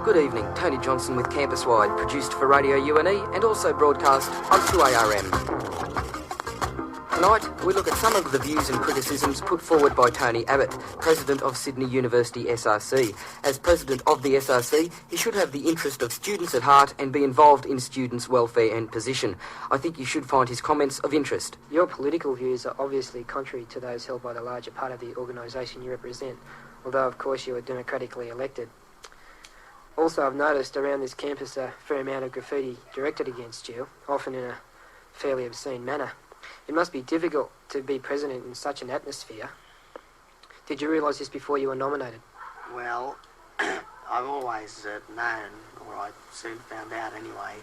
Good evening, Tony Johnson with Campus Wide, produced for Radio UNE and also broadcast on 2ARM. Tonight, we look at some of the views and criticisms put forward by Tony Abbott, President of Sydney University SRC. As President of the SRC, he should have the interest of students at heart and be involved in students' welfare and position. I think you should find his comments of interest. Your political views are obviously contrary to those held by the larger part of the organisation you represent, although of course you are democratically elected. Also, I've noticed around this campus a fair amount of graffiti directed against you, often in a fairly obscene manner. It must be difficult to be president in such an atmosphere. Did you realise this before you were nominated? Well, I've always known, or I soon found out anyway,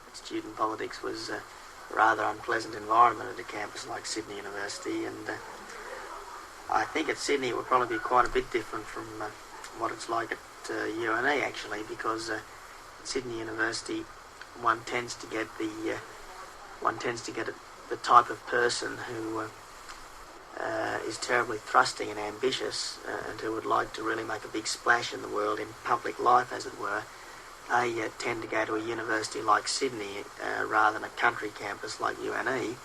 that student politics was a rather unpleasant environment at a campus like Sydney University, and I think at Sydney it would probably be quite a bit different from what it's like at UNE actually, because at Sydney University one tends to get the type of person who is terribly thrusting and ambitious and who would like to really make a big splash in the world in public life, as it were. They tend to go to a university like Sydney rather than a country campus like UNE.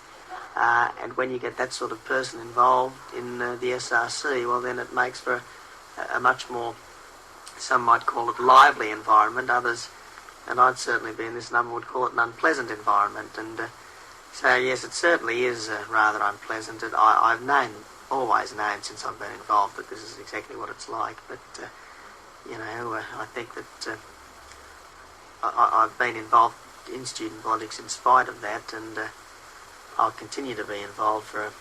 And when you get that sort of person involved in the SRC, well, then it makes for a much more, some might call it lively environment, others, and I'd certainly be in this number, would call it an unpleasant environment. And so yes, it certainly is rather unpleasant. I've always known since I've been involved that this is exactly what it's like. But I think that I've been involved in student politics in spite of that, and I'll continue to be involved for a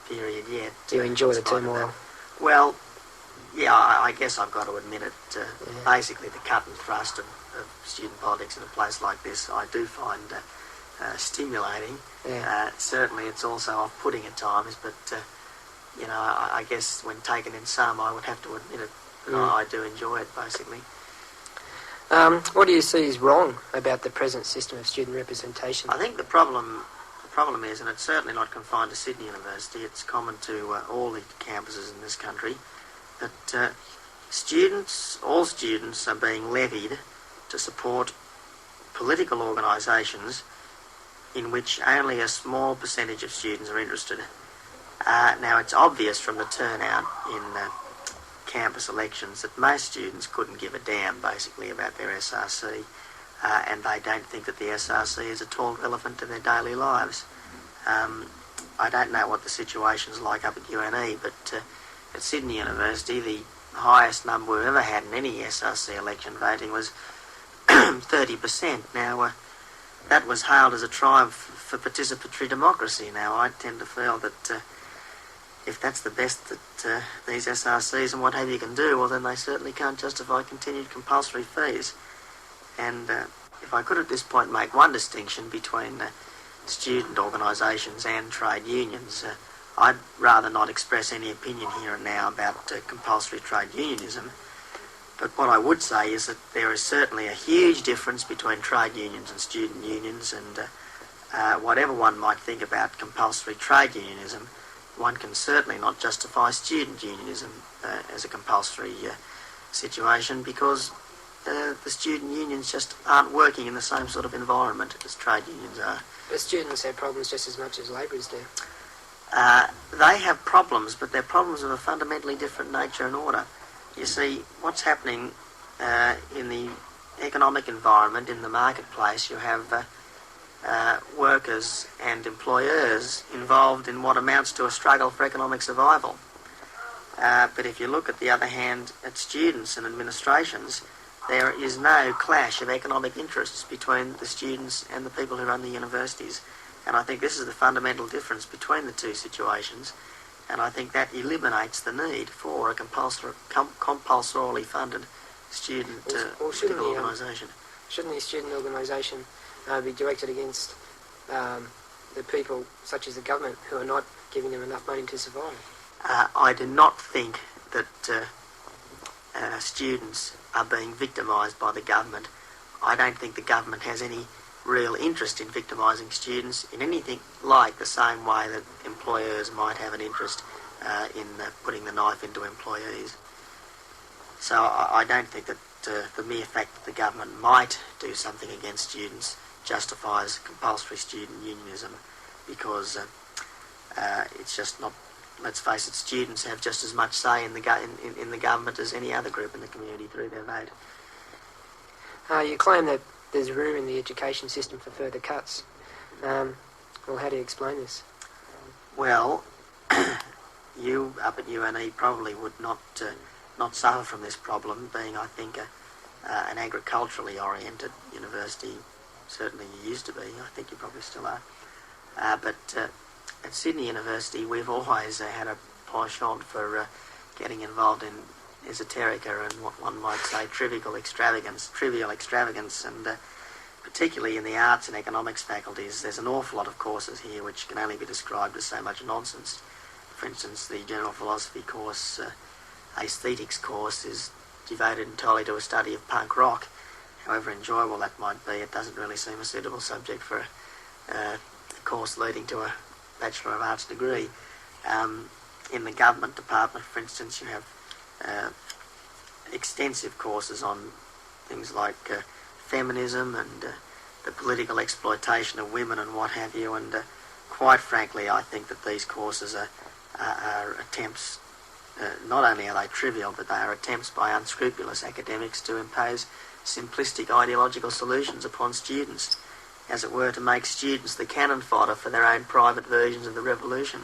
period yet. Do you enjoy the turmoil? Well, yeah, I guess I've got to admit it. Basically, the cut and thrust of student politics in a place like this, I do find stimulating. Yeah. Certainly, it's also off-putting at times, but I guess when taken in sum, I would have to admit it. But I do enjoy it, basically. What do you see is wrong about the present system of student representation? I think the problem is, and it's certainly not confined to Sydney University, it's common to all the campuses in this country, that all students are being levied to support political organisations in which only a small percentage of students are interested. Now, it's obvious from the turnout in campus elections that most students couldn't give a damn, basically, about their SRC, and they don't think that the SRC is at all relevant to their daily lives. I don't know what the situation's like up at UNE, but at Sydney University, the highest number we've ever had in any SRC election voting was 30%. Now, that was hailed as a triumph for participatory democracy. Now, I tend to feel that if that's the best that these SRCs and what have you can do, well, then they certainly can't justify continued compulsory fees. And if I could at this point make one distinction between student organisations and trade unions, I'd rather not express any opinion here and now about compulsory trade unionism. But what I would say is that there is certainly a huge difference between trade unions and student unions, and whatever one might think about compulsory trade unionism, one can certainly not justify student unionism as a compulsory situation, because the student unions just aren't working in the same sort of environment as trade unions are. But students have problems just as much as labourers do. They have problems, but they're problems of a fundamentally different nature and order. You see, what's happening in the economic environment, in the marketplace, you have workers and employers involved in what amounts to a struggle for economic survival. But if you look, at the other hand, at students and administrations, there is no clash of economic interests between the students and the people who run the universities. And I think this is the fundamental difference between the two situations, and I think that eliminates the need for a compulsorily funded student political organisation. Shouldn't the student organisation be directed against the people, such as the government, who are not giving them enough money to survive? I do not think that students are being victimised by the government. I don't think the government has any real interest in victimising students in anything like the same way that employers might have an interest in putting the knife into employees. So I don't think that the mere fact that the government might do something against students justifies compulsory student unionism, because it's just not. Let's face it, students have just as much say in the government as any other group in the community through their vote. You claim that there's room in the education system for further cuts. Well, how do you explain this? Well, you up at UNE probably would not suffer from this problem, being, I think, an agriculturally oriented university. Certainly you used to be. I think you probably still are. But at Sydney University, we've always had a penchant for getting involved in esoterica and what one might say trivial extravagance, and particularly in the arts and economics faculties, there's an awful lot of courses here which can only be described as so much nonsense. For instance, the general philosophy course, aesthetics course, is devoted entirely to a study of punk rock. However enjoyable that might be, it doesn't really seem a suitable subject for a course leading to a Bachelor of Arts degree. In the government department, for instance, you have extensive courses on things like feminism and the political exploitation of women and what have you, and quite frankly I think that these courses are attempts, not only are they trivial, but they are attempts by unscrupulous academics to impose simplistic ideological solutions upon students, as it were, to make students the cannon fodder for their own private versions of the revolution.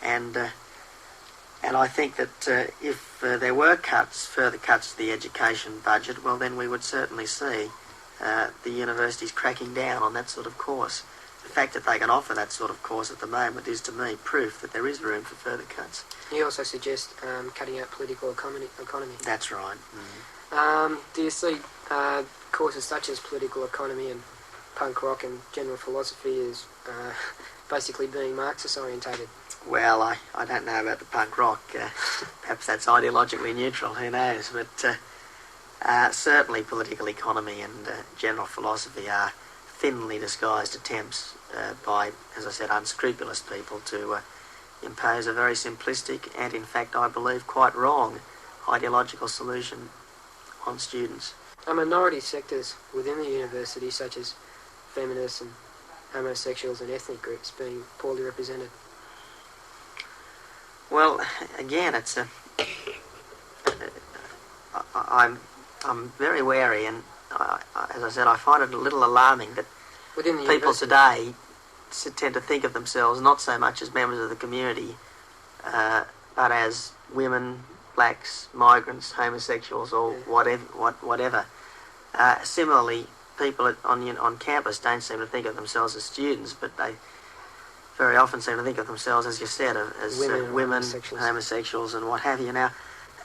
And I think that if there were further cuts to the education budget, well then we would certainly see the universities cracking down on that sort of course. The fact that they can offer that sort of course at the moment is, to me, proof that there is room for further cuts. You also suggest cutting out political economy. That's right. Do you see courses such as political economy and punk rock and general philosophy as basically being Marxist orientated? Well, I don't know about the punk rock. Perhaps that's ideologically neutral, who knows? But certainly political economy and general philosophy are thinly disguised attempts by, as I said, unscrupulous people to impose a very simplistic and, in fact, I believe, quite wrong ideological solution on students. Are minority sectors within the university, such as feminists and homosexuals and ethnic groups, being poorly represented? Well, again, it's I'm very wary, and as I said, I find it a little alarming that Within the people university? today tend to think of themselves not so much as members of the community, but as women, blacks, migrants, homosexuals, or whatever. Similarly, people on campus don't seem to think of themselves as students, but they very often seem to think of themselves, as you said, as women, homosexuals, and what have you. Now,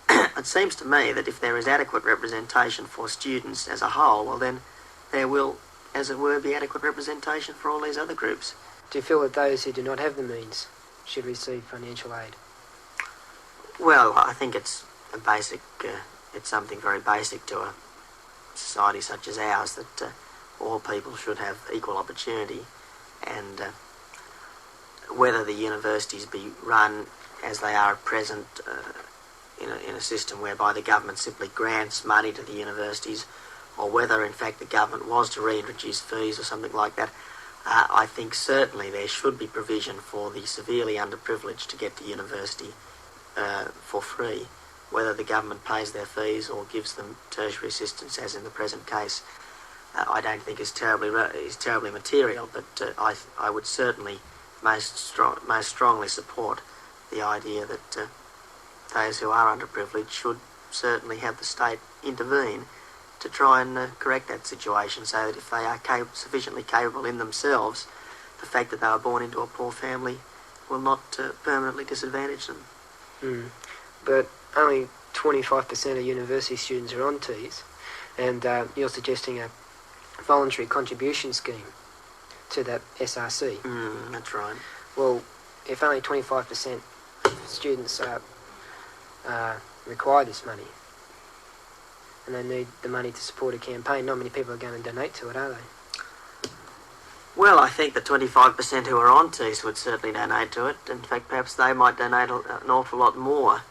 it seems to me that if there is adequate representation for students as a whole, well then there will, as it were, be adequate representation for all these other groups. Do you feel that those who do not have the means should receive financial aid? Well, I think it's a basic, it's something very basic to a society such as ours, that all people should have equal opportunity, and whether the universities be run as they are at present, in a system whereby the government simply grants money to the universities, or whether in fact the government was to reintroduce fees or something like that, I think certainly there should be provision for the severely underprivileged to get to university for free. Whether the government pays their fees or gives them tertiary assistance, as in the present case, I don't think is terribly material. But I would certainly most strongly support the idea that those who are underprivileged should certainly have the state intervene to try and correct that situation, so that if they are sufficiently capable in themselves, the fact that they were born into a poor family will not permanently disadvantage them. But only 25% of university students are on Ts, and you're suggesting a voluntary contribution scheme to that SRC. That's right. Well, if only 25% of students require this money, and they need the money to support a campaign, not many people are going to donate to it, are they? Well, I think the 25% who are on Ts would certainly donate to it. In fact, perhaps they might donate an awful lot more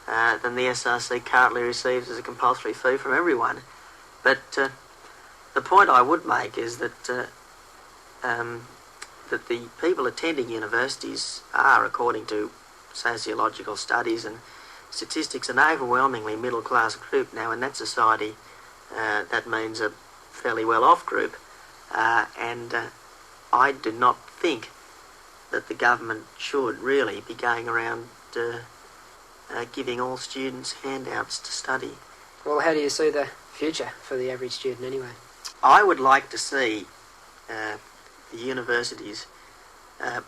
than the SRC currently receives as a compulsory fee from everyone. But the point I would make is that that the people attending universities are, according to sociological studies and statistics, an overwhelmingly middle-class group. Now, in that society, that means a fairly well-off group, and I do not think that the government should really be going around giving all students handouts to study. Well, how do you see the future for the average student anyway? I would like to see the universities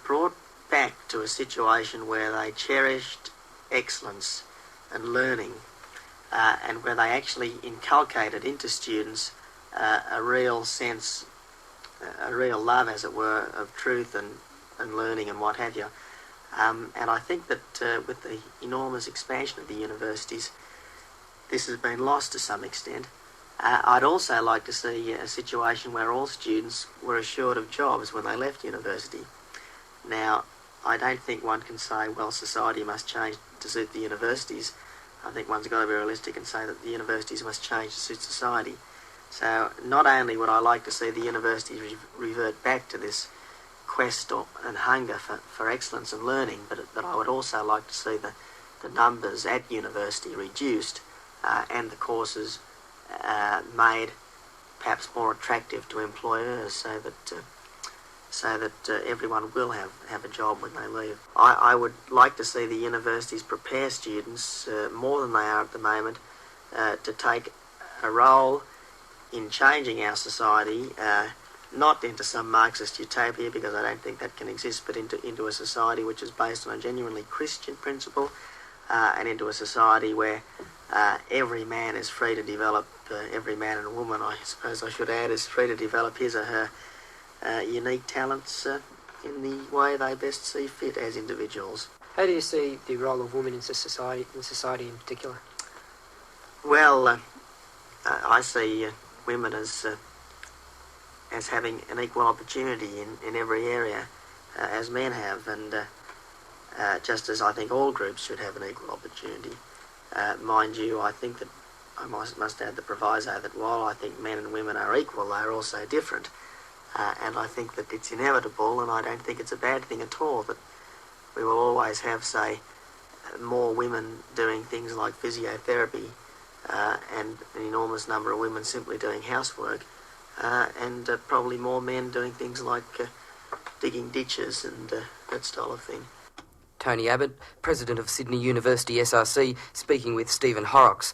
brought back to a situation where they cherished excellence and learning, and where they actually inculcated into students a real sense, a real love, as it were, of truth and learning and what have you. And I think that with the enormous expansion of the universities, this has been lost to some extent. I'd also like to see a situation where all students were assured of jobs when they left university. Now, I don't think one can say, well, society must change to suit the universities. I think one's got to be realistic and say that the universities must change to suit society. So not only would I like to see the universities revert back to this quest and hunger for excellence and learning, but I would also like to see the numbers at university reduced and the courses made perhaps more attractive to employers, so that everyone will have a job when they leave. I would like to see the universities prepare students more than they are at the moment to take a role in changing our society, not into some Marxist utopia, because I don't think that can exist, but into a society which is based on a genuinely Christian principle, and into a society where every man is free to develop, every man and woman, I suppose I should add, is free to develop his or her unique talents in the way they best see fit as individuals. How do you see the role of women in society in particular? Well, I see women as having an equal opportunity in every area as men have, and just as I think all groups should have an equal opportunity. Mind you, I think that I must add the proviso that while I think men and women are equal, they are also different. And I think that it's inevitable, and I don't think it's a bad thing at all, that we will always have, say, more women doing things like physiotherapy, and an enormous number of women simply doing housework, and probably more men doing things like digging ditches and that style of thing. Tony Abbott, President of Sydney University SRC, speaking with Stephen Horrocks.